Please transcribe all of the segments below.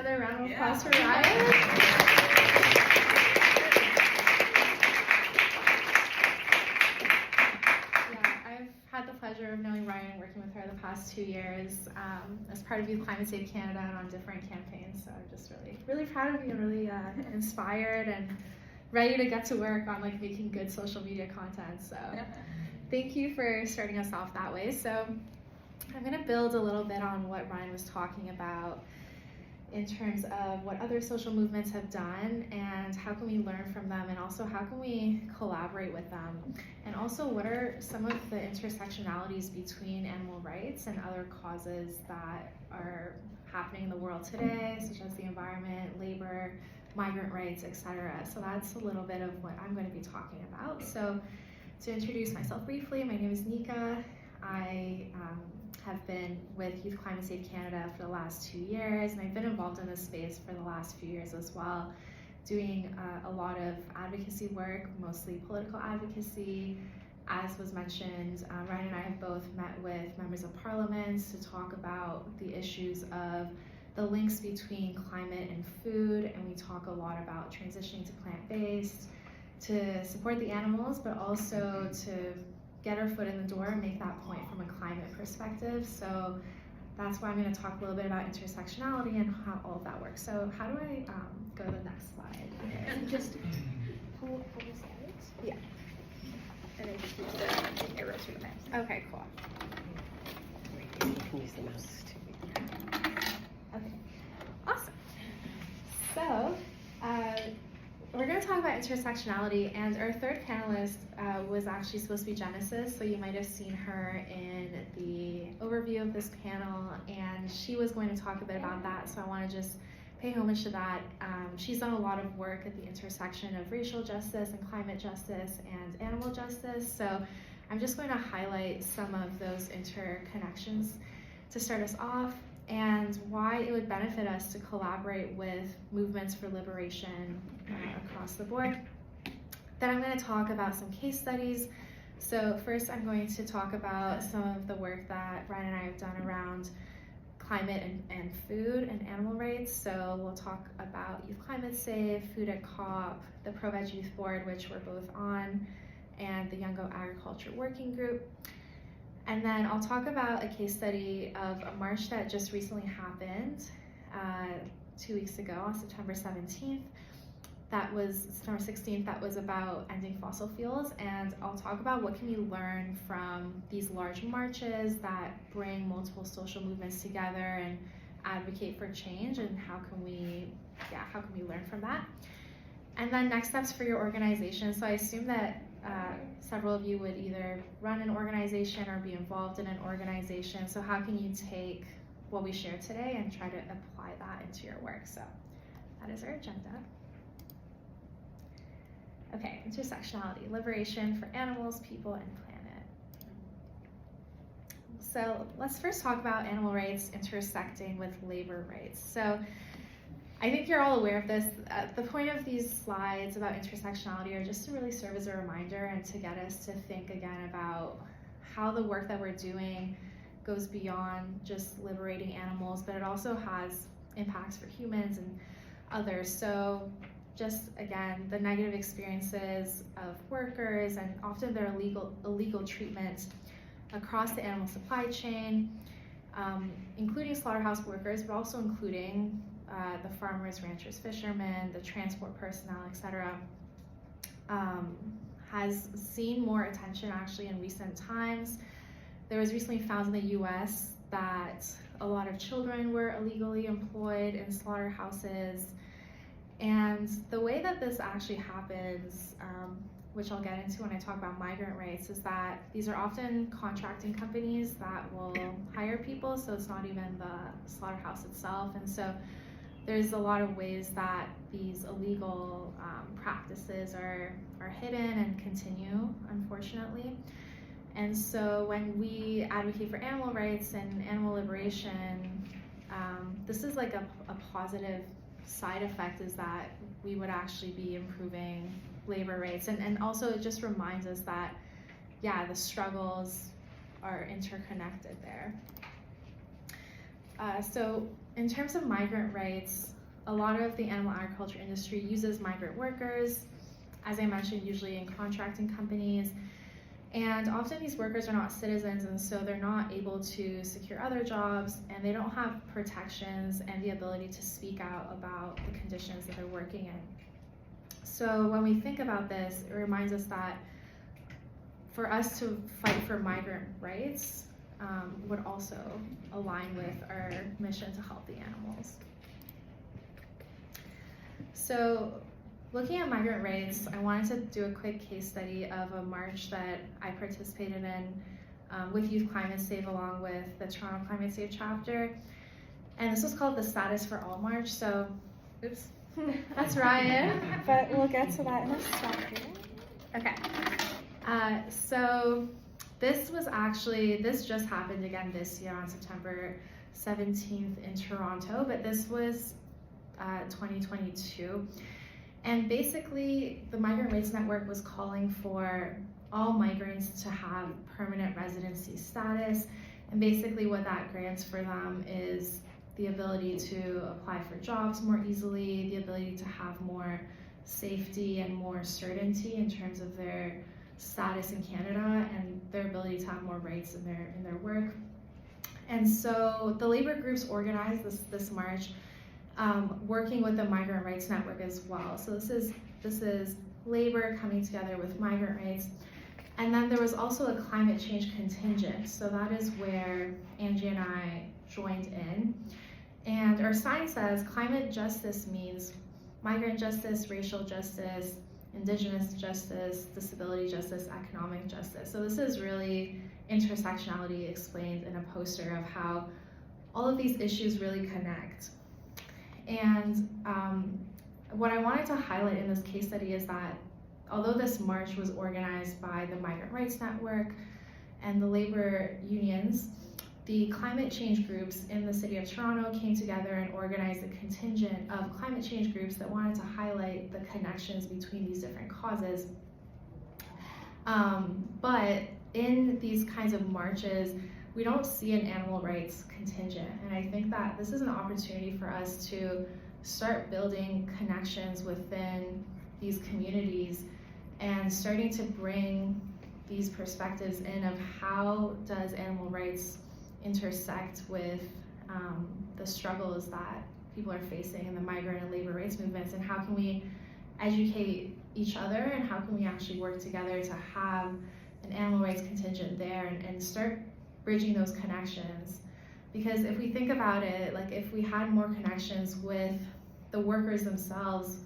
another round of applause for Ryan. I've had the pleasure of knowing Ryan and working with her the past 2 years as part of Youth Climate Save Canada and on different campaigns. So I'm just really proud of you and really inspired and ready to get to work on like making good social media content. So thank you for starting us off that way. So I'm going to build a little bit on what Ryan was talking about in terms of what other social movements have done and how can we learn from them, and also how can we collaborate with them, and also what are some of the intersectionalities between animal rights and other causes that are happening in the world today, such as the environment, labor, migrant rights, etc. So that's a little bit of what I'm going to be talking about. So to introduce myself briefly, my name is Nika. I have been with Youth Climate Save Canada for the last 2 years, and I've been involved in this space for the last few years as well, doing a lot of advocacy work, mostly political advocacy. As was mentioned, Ryan and I have both met with members of parliament to talk about the issues of the links between climate and food, and we talk a lot about transitioning to plant-based, to support the animals, but also to get our foot in the door and make that point from a climate perspective. So that's why I'm going to talk a little bit about intersectionality and how all of that works. So how do I go to the next slide? And just pull the slides. Yeah. And then just use the arrows for the mouse. Okay, cool. You can use the mouse too. Okay, awesome. So we're going to talk about intersectionality, and our third panelist was actually supposed to be Genesis, so you might have seen her in the overview of this panel, and she was going to talk a bit about that, so I want to just pay homage to that. She's done a lot of work at the intersection of racial justice and climate justice and animal justice, so I'm just going to highlight some of those interconnections to start us off, and why it would benefit us to collaborate with movements for liberation across the board. Then I'm going to talk about some case studies. So first I'm going to talk about some of the work that Ryan and I have done around climate and food and animal rights. So we'll talk about Youth Climate Save, Food at COP, the Pro-Veg Youth Board, which we're both on, and the Young Go Agriculture Working Group. And then I'll talk about a case study of a march that just recently happened 2 weeks ago on September 17th. That was September 16th, that was about ending fossil fuels. And I'll talk about what can we learn from these large marches that bring multiple social movements together and advocate for change, and how can we learn from that? And then next steps for your organization. So I assume that several of you would either run an organization or be involved in an organization. So how can you take what we shared today and try to apply that into your work? So that is our agenda. Okay, intersectionality, liberation for animals, people, and planet. So let's first talk about animal rights intersecting with labor rights. So I think you're all aware of this. The point of these slides about intersectionality are just to really serve as a reminder and to get us to think again about how the work that we're doing goes beyond just liberating animals, but it also has impacts for humans and others. So just again, the negative experiences of workers and often their illegal treatment across the animal supply chain, including slaughterhouse workers, but also including the farmers, ranchers, fishermen, the transport personnel, etc., has seen more attention actually in recent times. There was recently found in the US that a lot of children were illegally employed in slaughterhouses. And the way that this actually happens, which I'll get into when I talk about migrant rights, is that these are often contracting companies that will hire people, so it's not even the slaughterhouse itself. And so there's a lot of ways that these illegal practices are hidden and continue, unfortunately. And so when we advocate for animal rights and animal liberation, this is like a positive side effect, is that we would actually be improving labor rates. And also it just reminds us that, yeah, the struggles are interconnected there. So in terms of migrant rights, a lot of the animal agriculture industry uses migrant workers, as I mentioned, usually in contracting companies. And often these workers are not citizens, and so they're not able to secure other jobs, and they don't have protections and the ability to speak out about the conditions that they're working in. So when we think about this, it reminds us that for us to fight for migrant rights would also align with our mission to help the animals. So looking at migrant rights, I wanted to do a quick case study of a march that I participated in with Youth Climate Save along with the Toronto Climate Save chapter. And this was called the Status for All March. So, oops, that's Ryan. But we'll get to that in a second. Okay. So this just happened again this year on September 17th in Toronto, but this was 2022. And basically, the Migrant Rights Network was calling for all migrants to have permanent residency status. And basically what that grants for them is the ability to apply for jobs more easily, the ability to have more safety and more certainty in terms of their status in Canada and their ability to have more rights in their work. And so the labor groups organized this march, working with the Migrant Rights Network as well. So this is labor coming together with migrant rights. And then there was also a climate change contingent. So that is where Angie and I joined in. And our sign says climate justice means migrant justice, racial justice, Indigenous justice, disability justice, economic justice. So this is really intersectionality explained in a poster of how all of these issues really connect. And what I wanted to highlight in this case study is that although this march was organized by the Migrant Rights Network and the labor unions, the climate change groups in the city of Toronto came together and organized a contingent of climate change groups that wanted to highlight the connections between these different causes. But in these kinds of marches, we don't see an animal rights contingent. And I think that this is an opportunity for us to start building connections within these communities and starting to bring these perspectives in of how does animal rights intersect with the struggles that people are facing in the migrant and labor rights movements, and how can we educate each other, and how can we actually work together to have an animal rights contingent there and start bridging those connections. Because if we think about it, like if we had more connections with the workers themselves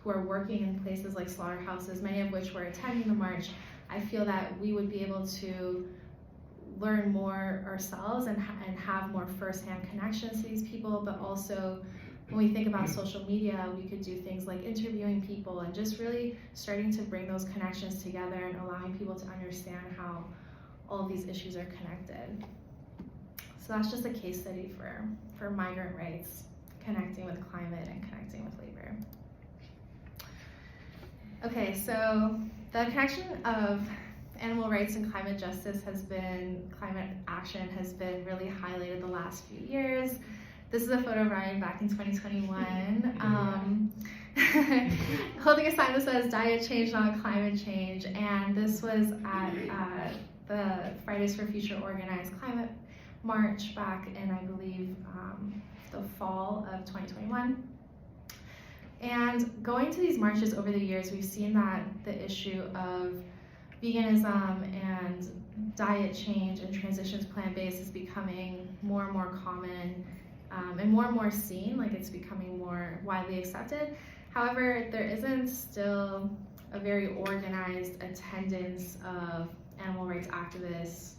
who are working in places like slaughterhouses, many of which were attending the march, I feel that we would be able to learn more ourselves and have more firsthand connections to these people. But also when we think about social media, we could do things like interviewing people and just really starting to bring those connections together and allowing people to understand how all of these issues are connected. So that's just a case study for migrant rights, connecting with climate and connecting with labor. Okay, so the connection of animal rights and climate justice climate action has been really highlighted the last few years. This is a photo of Ryan back in 2021, holding a sign that says diet change, not climate change. And this was at the Fridays for Future organized climate march back in, I believe, the fall of 2021. And going to these marches over the years, we've seen that the issue of veganism and diet change and transitions plant-based is becoming more and more common and more seen, like it's becoming more widely accepted. However, there isn't still a very organized attendance of animal rights activists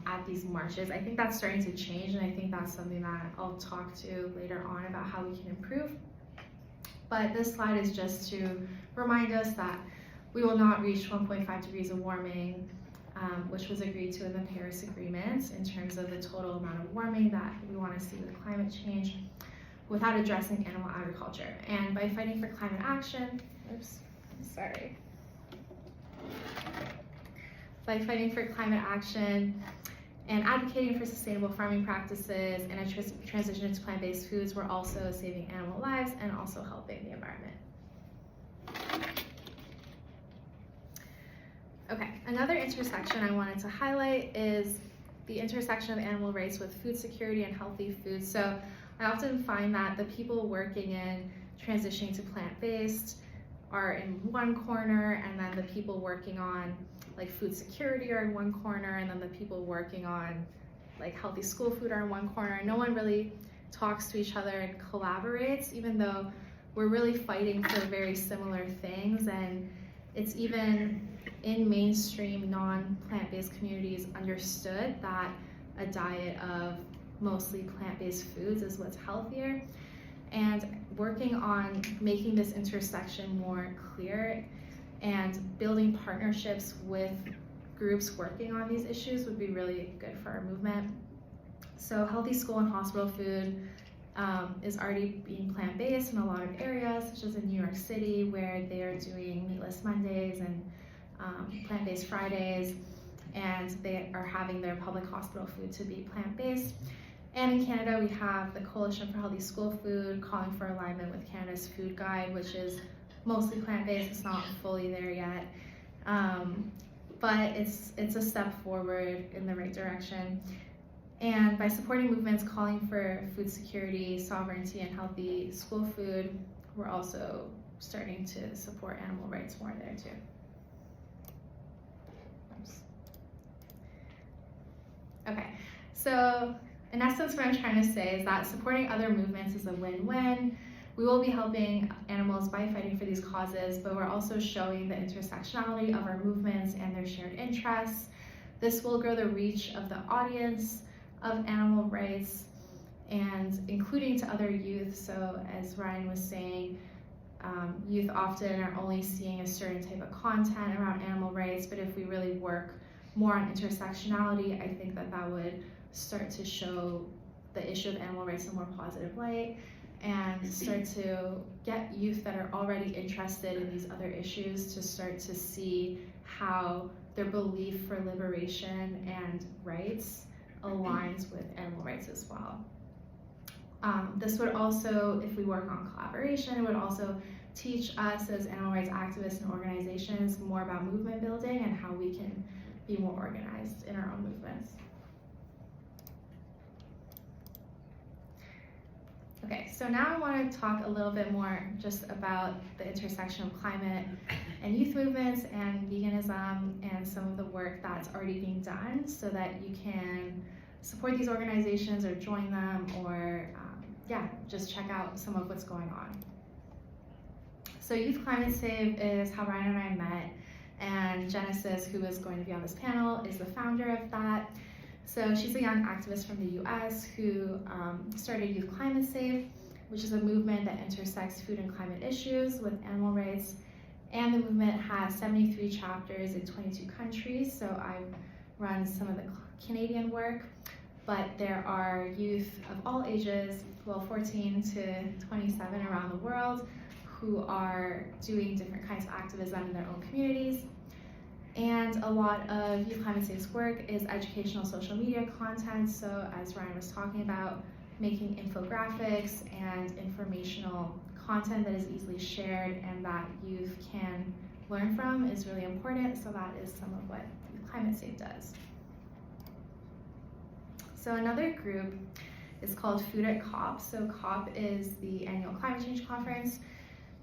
at these marches. I think that's starting to change, and I think that's something that I'll talk to later on about how we can improve. But this slide is just to remind us that we will not reach 1.5 degrees of warming, which was agreed to in the Paris Agreement in terms of the total amount of warming that we want to see with climate change, without addressing animal agriculture. And by fighting for climate action, by fighting for climate action And advocating for sustainable farming practices and a transition to plant-based foods, we're also saving animal lives and also helping the environment. Okay, another intersection I wanted to highlight is the intersection of animal rights with food security and healthy food. So I often find that the people working in transitioning to plant-based are in one corner, and then the people working on like food security are in one corner, and then the people working on like healthy school food are in one corner. No one really talks to each other and collaborates, even though we're really fighting for very similar things. And it's even in mainstream non-plant-based communities understood that a diet of mostly plant-based foods is what's healthier. And working on making this intersection more clear and building partnerships with groups working on these issues would be really good for our movement. So healthy school and hospital food is already being plant-based in a lot of areas, such as in New York City, where they are doing meatless Mondays and plant-based Fridays, and they are having their public hospital food to be plant-based. And in Canada, we have the Coalition for Healthy School Food calling for alignment with Canada's food guide, which is mostly plant-based. It's not fully there yet, but it's a step forward in the right direction. And by supporting movements calling for food security, sovereignty, and healthy school food, we're also starting to support animal rights more there too. Oops. Okay, so in essence, what I'm trying to say is that supporting other movements is a win-win. We will be helping animals by fighting for these causes, but we're also showing the intersectionality of our movements and their shared interests. This will grow the reach of the audience of animal rights, and including to other youth. So as Ryan was saying, youth often are only seeing a certain type of content around animal rights, but if we really work more on intersectionality, I think that would start to show the issue of animal rights in a more positive light, and start to get youth that are already interested in these other issues to start to see how their belief for liberation and rights aligns with animal rights as well. This would also, if we work on collaboration, it would also teach us as animal rights activists and organizations more about movement building and how we can be more organized in our own movements. Okay, so now I want to talk a little bit more just about the intersection of climate and youth movements and veganism and some of the work that's already being done, so that you can support these organizations or join them, or just check out some of what's going on. So Youth Climate Save is how Ryan and I met, and Genesis, who is going to be on this panel, is the founder of that. So she's a young activist from the US who started Youth Climate Save, which is a movement that intersects food and climate issues with animal rights. And the movement has 73 chapters in 22 countries. So I've run some of the Canadian work, but there are youth of all ages, 14 to 27 around the world, who are doing different kinds of activism in their own communities. And a lot of Youth Climate Save's work is educational social media content. So as Ryan was talking about, making infographics and informational content that is easily shared and that youth can learn from is really important. So that is some of what Youth Climate Save does. So another group is called Food at COP. So COP is the annual climate change conference.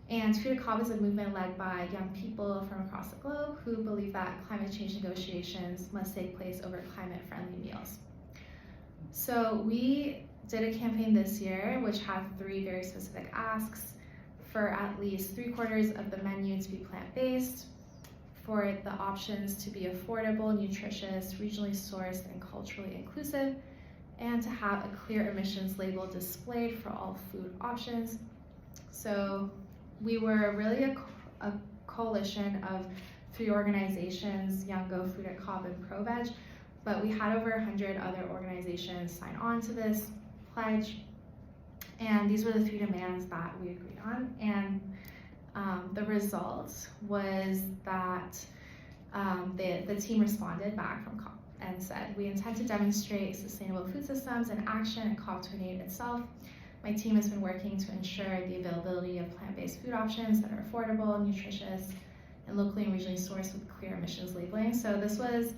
And Food at COP is a movement led by young people from across the globe who believe that climate change negotiations must take place over climate-friendly meals. So we did a campaign this year which had 3 very specific asks: for at least 3/4 of the menu to be plant-based, for the options to be affordable, nutritious, regionally sourced, and culturally inclusive, and to have a clear emissions label displayed for all food options. So we were really a coalition of 3 organizations, Young Go, Food at COP, and ProVeg, but we had over 100 other organizations sign on to this pledge, and these were the 3 demands that we agreed on. And the result was that the team responded back from COP, and said, "We intend to demonstrate sustainable food systems in action at COP28 itself. My team has been working to ensure the availability of plant-based food options that are affordable, nutritious, and locally and regionally sourced with clear emissions labeling." So this was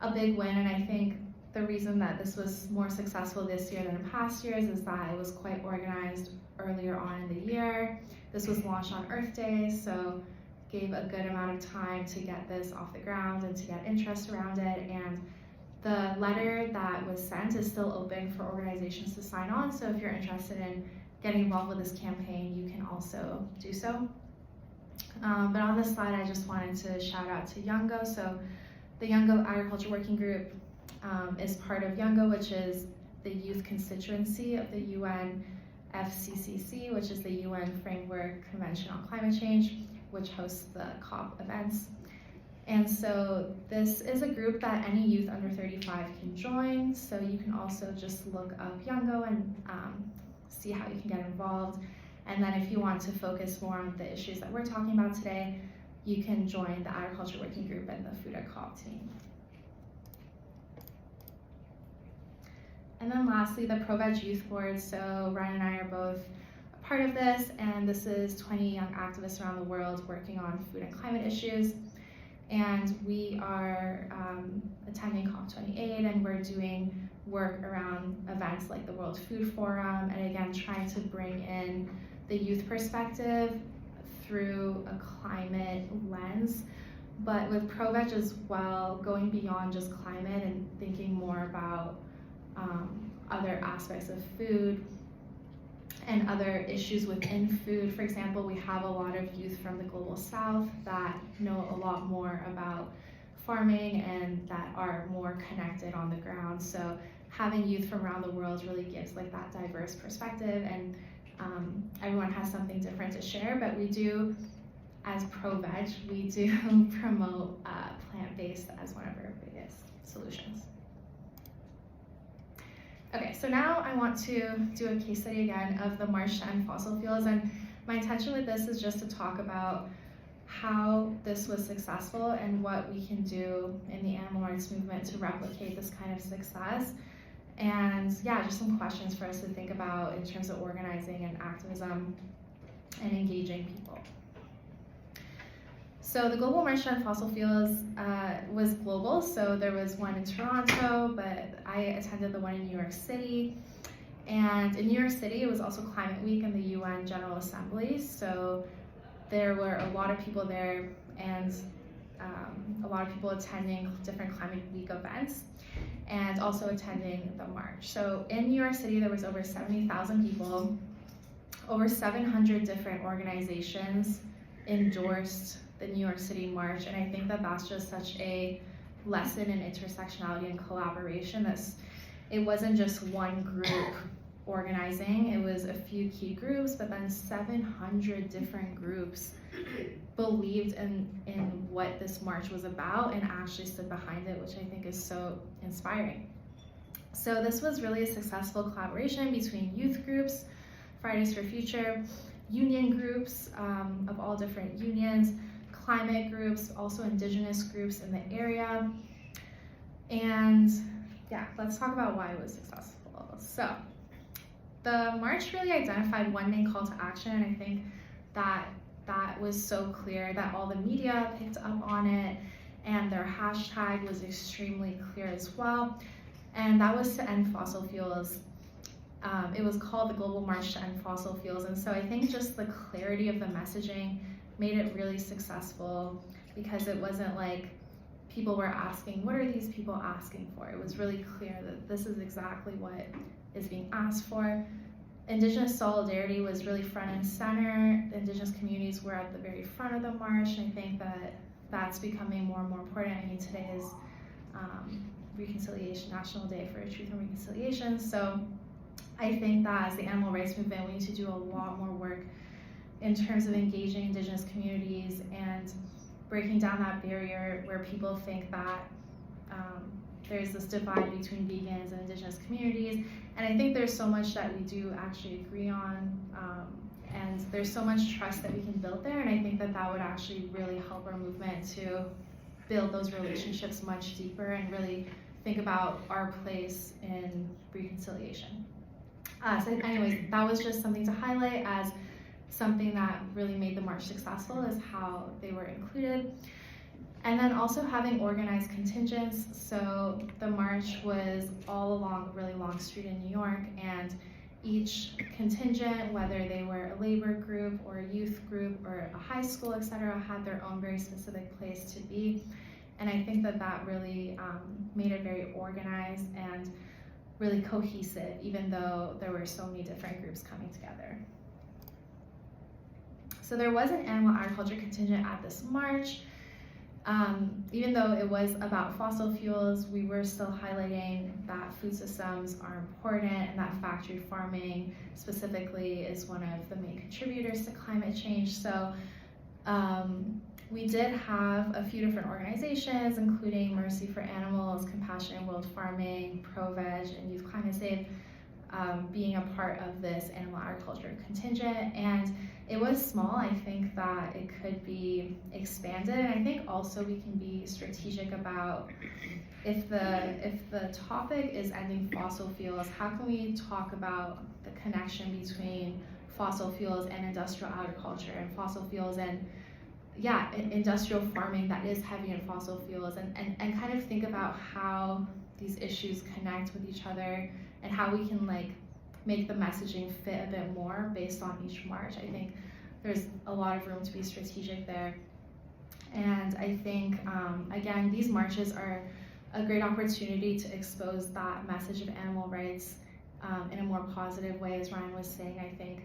a big win, and I think the reason that this was more successful this year than in past years is that it was quite organized earlier on in the year. This was launched on Earth Day, so gave a good amount of time to get this off the ground and to get interest around it. And the letter that was sent is still open for organizations to sign on, so if you're interested in getting involved with this campaign, you can also do so. But on this slide, I just wanted to shout out to Youngo. So the Youngo Agriculture Working Group is part of Youngo, which is the youth constituency of the UN FCCC, which is the UN Framework Convention on Climate Change, which hosts the COP events. And so this is a group that any youth under 35 can join. So you can also just look up Youngo and see how you can get involved. And then if you want to focus more on the issues that we're talking about today, you can join the Agriculture Working Group and the Food at COP team. And then lastly, the ProVeg Youth Board. So Ryan and I are both a part of this, and this is 20 young activists around the world working on food and climate issues. And we are attending COP28, and we're doing work around events like the World Food Forum, and again, trying to bring in the youth perspective through a climate lens, but with ProVeg as well, going beyond just climate and thinking more about other aspects of food and other issues within food. For example, we have a lot of youth from the Global South that know a lot more about farming and that are more connected on the ground. So having youth from around the world really gives like that diverse perspective, and everyone has something different to share, but we do, as ProVeg, we do promote plant-based as one of our biggest solutions. Okay, so now I want to do a case study again of the March to End Fossil Fuels, and my intention with this is just to talk about how this was successful and what we can do in the animal rights movement to replicate this kind of success. And yeah, just some questions for us to think about in terms of organizing and activism and engaging people. So the Global March to End Fossil Fuels was global, so there was one in Toronto, but I attended the one in New York City. And in New York City, it was also Climate Week in the UN General Assembly, so there were a lot of people there and a lot of people attending different Climate Week events and also attending the march. So in New York City, there was over 70,000 people, over 700 different organizations endorsed the New York City March, and I think that that's just such a lesson in intersectionality and collaboration. It wasn't just one group organizing, it was a few key groups, but then 700 different groups believed in what this march was about and actually stood behind it, which I think is so inspiring. So this was really a successful collaboration between youth groups, Fridays for Future, union groups of all different unions, climate groups, also indigenous groups in the area. And yeah, let's talk about why it was successful. So the march really identified one main call to action, and I think that was so clear that all the media picked up on it, and their hashtag was extremely clear as well, and that was to end fossil fuels. It was called the Global March to End Fossil Fuels, and so I think just the clarity of the messaging made it really successful, because it wasn't like people were asking, what are these people asking for? It was really clear that this is exactly what is being asked for. Indigenous solidarity was really front and center. The Indigenous communities were at the very front of the march, and I think that that's becoming more and more important. I mean, today is Reconciliation National Day for Truth and Reconciliation, so I think that as the animal rights movement, we need to do a lot more work in terms of engaging Indigenous communities and breaking down that barrier where people think that there's this divide between vegans and Indigenous communities. And I think there's so much that we do actually agree on, and there's so much trust that we can build there, and I think that that would actually really help our movement to build those relationships much deeper and really think about our place in reconciliation. So anyways, that was just something to highlight as something that really made the march successful, is how they were included. And then also having organized contingents. So the march was all along a really long street in New York, and each contingent, whether they were a labor group or a youth group or a high school, etc., had their own very specific place to be. And I think that that really made it very organized and really cohesive, even though there were so many different groups coming together. So there was an animal agriculture contingent at this march. Even though it was about fossil fuels, we were still highlighting that food systems are important and that factory farming specifically is one of the main contributors to climate change. So we did have a few different organizations, including Mercy for Animals, Compassionate World Farming, ProVeg, and Youth Climate Save, being a part of this animal agriculture contingent. And it was small. I think that it could be expanded. And I think also we can be strategic about if the topic is ending fossil fuels, how can we talk about the connection between fossil fuels and industrial agriculture, and fossil fuels and industrial farming that is heavy in fossil fuels, and kind of think about how these issues connect with each other and how we can like make the messaging fit a bit more based on each march. I think there's a lot of room to be strategic there. And I think, again, these marches are a great opportunity to expose that message of animal rights in a more positive way. As Ryan was saying, I think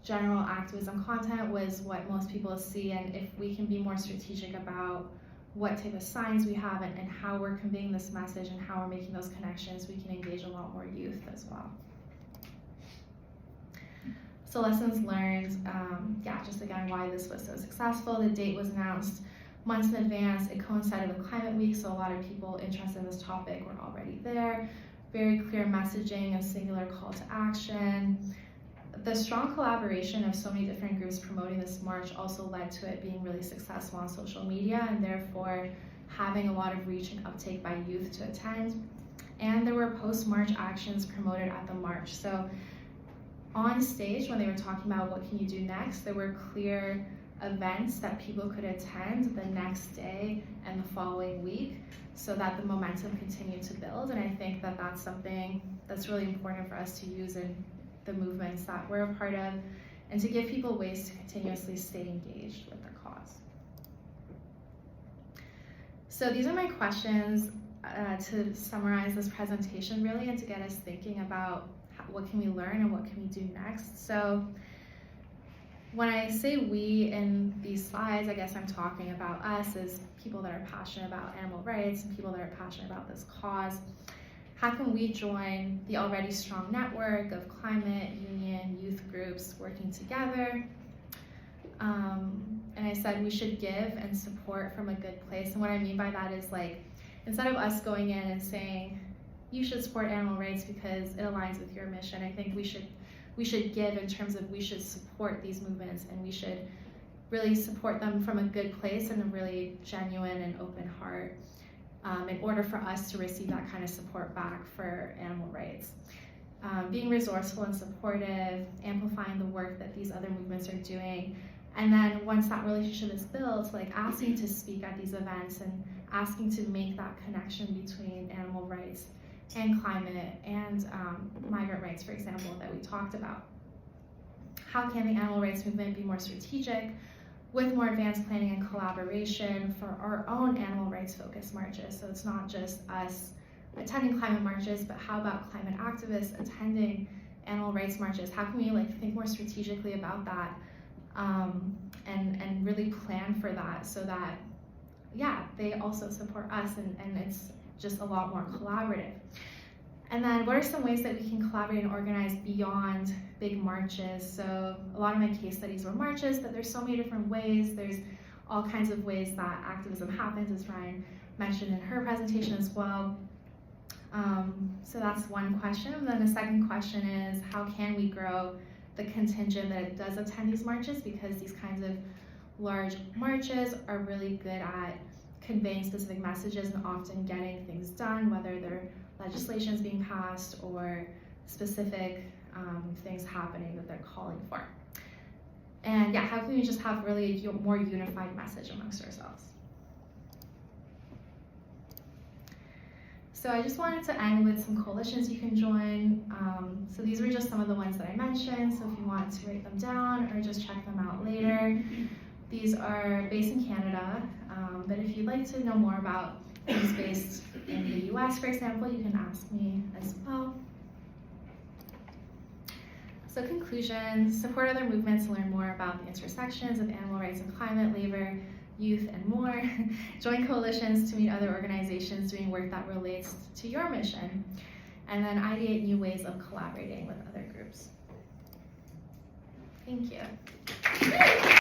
general activism content was what most people see, and if we can be more strategic about what type of signs we have and how we're conveying this message and how we're making those connections, we can engage a lot more youth as well. So lessons learned, just again why this was so successful. The date was announced months in advance. It coincided with Climate Week, so a lot of people interested in this topic were already there. Very clear messaging, a singular call to action. The strong collaboration of so many different groups promoting this march also led to it being really successful on social media, and therefore having a lot of reach and uptake by youth to attend. And there were post-march actions promoted at the march. So on stage, when they were talking about what can you do next, there were clear events that people could attend the next day and the following week so that the momentum continued to build. And I think that that's something that's really important for us to use in the movements that we're a part of, and to give people ways to continuously stay engaged with the cause. So these are my questions to summarize this presentation really, and to get us thinking about what can we learn and what can we do next. So when I say we in these slides, I guess I'm talking about us as people that are passionate about animal rights and people that are passionate about this cause. How can we join the already strong network of climate, union, youth groups working together? And I said we should give and support from a good place. And what I mean by that is, like, instead of us going in and saying, you should support animal rights because it aligns with your mission, I think we should give in terms of we should support these movements, and we should really support them from a good place and a really genuine and open heart. In order for us to receive that kind of support back for animal rights. Being resourceful and supportive, amplifying the work that these other movements are doing, and then once that relationship is built, like asking to speak at these events and asking to make that connection between animal rights and climate and migrant rights, for example, that we talked about. How can the animal rights movement be more strategic with more advanced planning and collaboration for our own animal rights focused marches? So it's not just us attending climate marches, but how about climate activists attending animal rights marches? How can we think more strategically about that and really plan for that so that, they also support us and it's just a lot more collaborative. And then what are some ways that we can collaborate and organize beyond big marches? So a lot of my case studies were marches, but there's so many different ways. There's all kinds of ways that activism happens, as Ryan mentioned in her presentation as well. So that's one question. And then the second question is, how can we grow the contingent that does attend these marches? Because these kinds of large marches are really good at conveying specific messages and often getting things done, whether they're legislation is being passed or specific things happening that they're calling for. And yeah, how can we just have really a more unified message amongst ourselves? So I just wanted to end with some coalitions you can join. So these were just some of the ones that I mentioned. So if you want to write them down or just check them out later. These are based in Canada, but if you'd like to know more about things based in the US, for example, you can ask me as well. So conclusion, support other movements to learn more about the intersections of animal rights and climate, labor, youth, and more. Join coalitions to meet other organizations doing work that relates to your mission. And then ideate new ways of collaborating with other groups. Thank you.